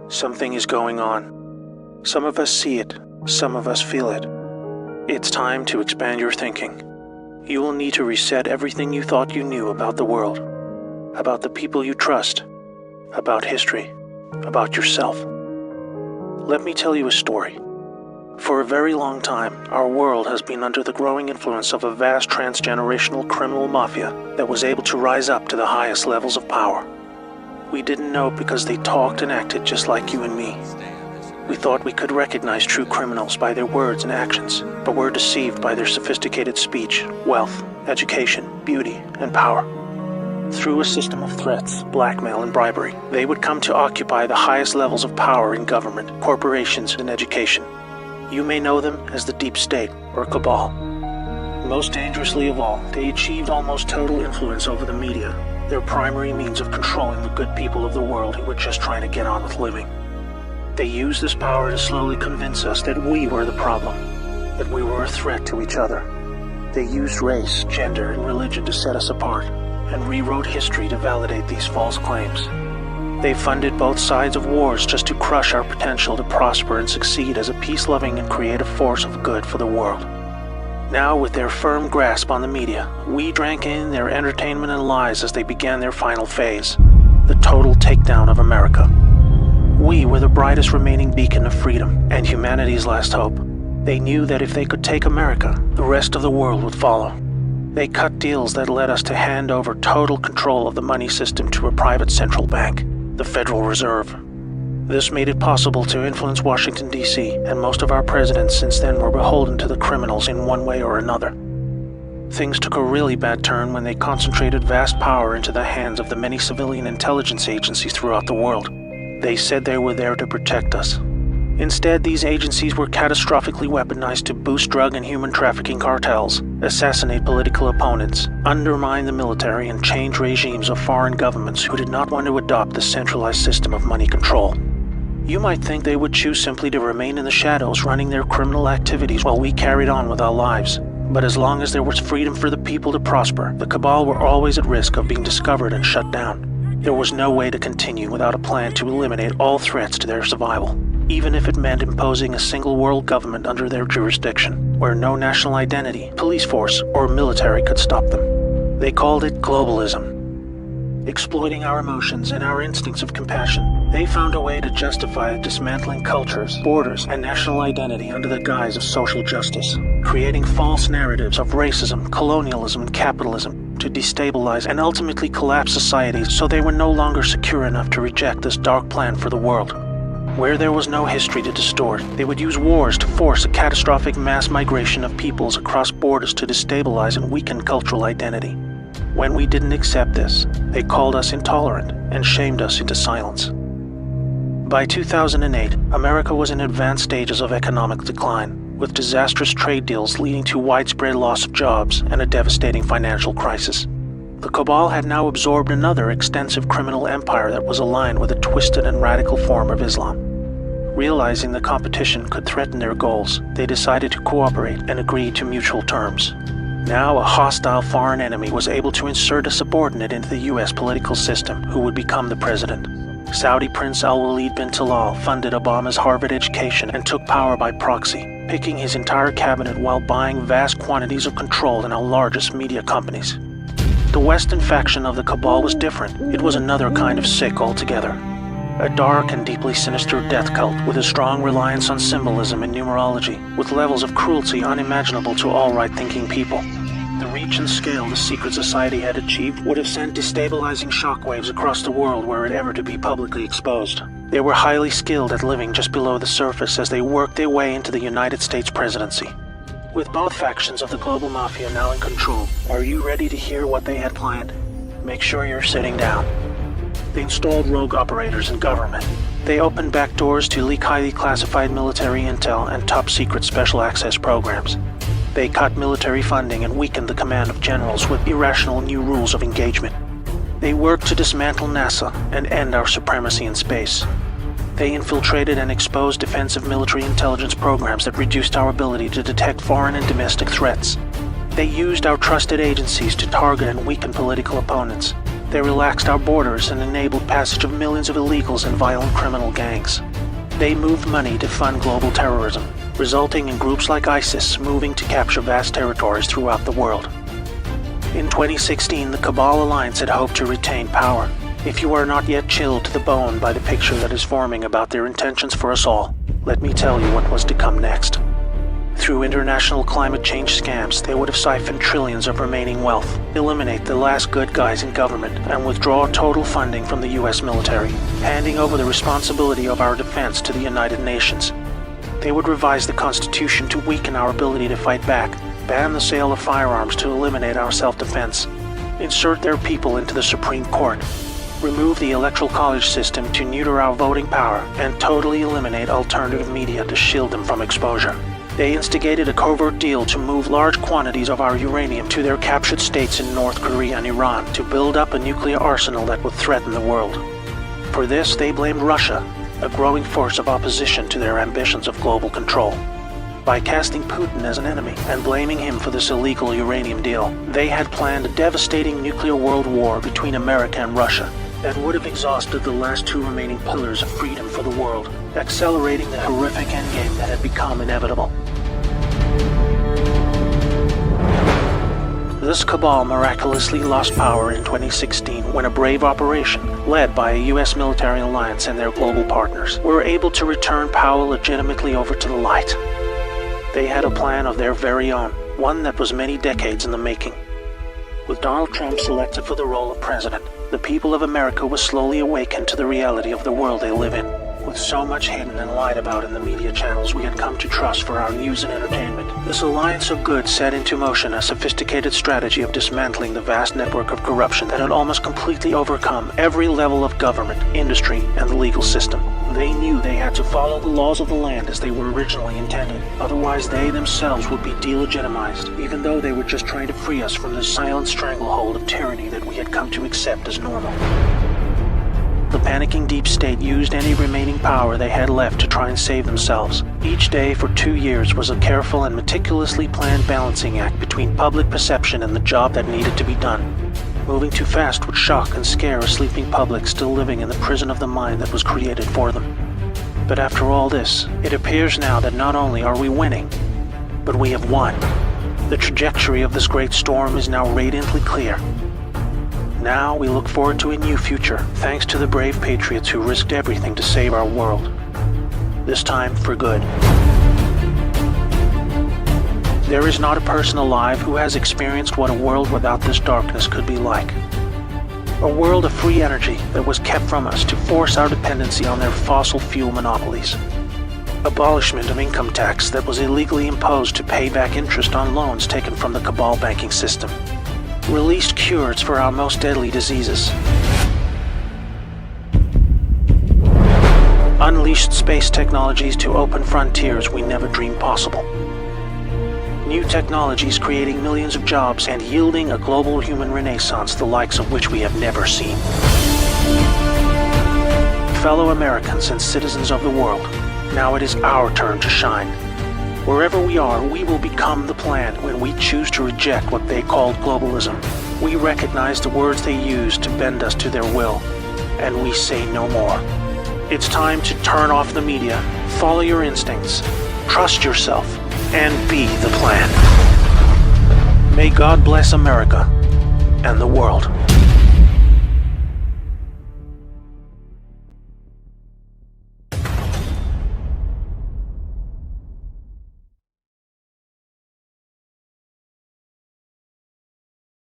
Something is going on. Some of us see it, some of us feel it. It's time to expand your thinking. You will need to reset everything you thought you knew about the world, about the people you trust, about history, about yourself. Let me tell you a story. For a very long time, our world has been under the growing influence of a vast transgenerational criminal mafia that was able to rise up to the highest levels of power. We didn't know because they talked and acted just like you and me. We thought we could recognize true criminals by their words and actions, but were deceived by their sophisticated speech, wealth, education, beauty, and power. Through a system of threats, blackmail, and bribery, they would come to occupy the highest levels of power in government, corporations, and education. You may know them as the deep state or cabal. Most dangerously of all, they achieved almost total influence over the media, their primary means of controlling the good people of the world who were just trying to get on with living. They used this power to slowly convince us that we were the problem, that we were a threat to each other. They used race, gender, and religion to set us apart, and rewrote history to validate these false claims. They funded both sides of wars just to crush our potential to prosper and succeed as a peace-loving and creative force of good for the world. Now, with their firm grasp on the media, we drank in their entertainment and lies as they began their final phase, the total takedown of America. We were the brightest remaining beacon of freedom and humanity's last hope. They knew that if they could take America, the rest of the world would follow. They cut deals that led us to hand over total control of the money system to a private central bank, the Federal Reserve. This made it possible to influence Washington, D.C., and most of our presidents since then were beholden to the criminals in one way or another. Things took a really bad turn when they concentrated vast power into the hands of the many civilian intelligence agencies throughout the world. They said they were there to protect us. Instead, these agencies were catastrophically weaponized to boost drug and human trafficking cartels, assassinate political opponents, undermine the military, and change regimes of foreign governments who did not want to adopt the centralized system of money control. You might think they would choose simply to remain in the shadows running their criminal activities while we carried on with our lives. But as long as there was freedom for the people to prosper, the cabal were always at risk of being discovered and shut down. There was no way to continue without a plan to eliminate all threats to their survival, even if it meant imposing a single world government under their jurisdiction, where no national identity, police force, or military could stop them. They called it globalism. Exploiting our emotions and our instincts of compassion, they found a way to justify dismantling cultures, borders, and national identity under the guise of social justice, creating false narratives of racism, colonialism, and capitalism to destabilize and ultimately collapse societies so they were no longer secure enough to reject this dark plan for the world. Where there was no history to distort, they would use wars to force a catastrophic mass migration of peoples across borders to destabilize and weaken cultural identity. When we didn't accept this, they called us intolerant and shamed us into silence. By 2008, America was in advanced stages of economic decline, with disastrous trade deals leading to widespread loss of jobs and a devastating financial crisis. The cabal had now absorbed another extensive criminal empire that was aligned with a twisted and radical form of Islam. Realizing the competition could threaten their goals, they decided to cooperate and agree to mutual terms. Now, a hostile foreign enemy was able to insert a subordinate into the U.S. political system who would become the president. Saudi Prince Al-Walid bin Talal funded Obama's Harvard education and took power by proxy, picking his entire cabinet while buying vast quantities of control in our largest media companies. The Western faction of the cabal was different. It was another kind of sick altogether. A dark and deeply sinister death cult with a strong reliance on symbolism and numerology, with levels of cruelty unimaginable to all right-thinking people. The reach and scale the secret society had achieved would have sent destabilizing shockwaves across the world were it ever to be publicly exposed. They were highly skilled at living just below the surface as they worked their way into the United States presidency. With both factions of the global mafia now in control, are you ready to hear what they had planned? Make sure you're sitting down. They installed rogue operators in government. They opened back doors to leak highly classified military intel and top-secret special access programs. They cut military funding and weakened the command of generals with irrational new rules of engagement. They worked to dismantle NASA and end our supremacy in space. They infiltrated and exposed defensive military intelligence programs that reduced our ability to detect foreign and domestic threats. They used our trusted agencies to target and weaken political opponents. They relaxed our borders and enabled passage of millions of illegals and violent criminal gangs. They moved money to fund global terrorism, resulting in groups like ISIS moving to capture vast territories throughout the world. In 2016, the Cabal Alliance had hoped to retain power. If you are not yet chilled to the bone by the picture that is forming about their intentions for us all, let me tell you what was to come next. Through international climate change scams, they would have siphoned trillions of remaining wealth, eliminate the last good guys in government, and withdraw total funding from the US military, handing over the responsibility of our defense to the United Nations. They would revise the Constitution to weaken our ability to fight back, ban the sale of firearms to eliminate our self-defense, insert their people into the Supreme Court, remove the Electoral College system to neuter our voting power, and totally eliminate alternative media to shield them from exposure. They instigated a covert deal to move large quantities of our uranium to their captured states in North Korea and Iran to build up a nuclear arsenal that would threaten the world. For this, they blamed Russia, a growing force of opposition to their ambitions of global control. By casting Putin as an enemy and blaming him for this illegal uranium deal, they had planned a devastating nuclear world war between America and Russia that would have exhausted the last two remaining pillars of freedom for the world, accelerating the horrific endgame that had become inevitable. This cabal miraculously lost power in 2016 when a brave operation, led by a US military alliance and their global partners, were able to return power legitimately over to the light. They had a plan of their very own, one that was many decades in the making. With Donald Trump selected for the role of president, the people of America were slowly awakened to the reality of the world they live in. With so much hidden and lied about in the media channels we had come to trust for our news and entertainment, this alliance of good set into motion a sophisticated strategy of dismantling the vast network of corruption that had almost completely overcome every level of government, industry, and the legal system. They knew they had to follow the laws of the land as they were originally intended, otherwise they themselves would be delegitimized, even though they were just trying to free us from the silent stranglehold of tyranny that we had come to accept as normal. The panicking deep state used any remaining power they had left to try and save themselves. Each day for 2 years was a careful and meticulously planned balancing act between public perception and the job that needed to be done. Moving too fast would shock and scare a sleeping public still living in the prison of the mind that was created for them. But after all this, it appears now that not only are we winning, but we have won. The trajectory of this great storm is now radiantly clear. Now we look forward to a new future, thanks to the brave patriots who risked everything to save our world. This time for good. There is not a person alive who has experienced what a world without this darkness could be like. A world of free energy that was kept from us to force our dependency on their fossil fuel monopolies. Abolishment of income tax that was illegally imposed to pay back interest on loans taken from the cabal banking system. Released cures for our most deadly diseases. Unleashed space technologies to open frontiers we never dreamed possible. New technologies creating millions of jobs and yielding a global human renaissance the likes of which we have never seen. Fellow Americans and citizens of the world, now it is our turn to shine. Wherever we are, we will become the plan when we choose to reject what they called globalism. We recognize the words they use to bend us to their will, and we say no more. It's time to turn off the media, follow your instincts, trust yourself, and be the plan. May God bless America and the world.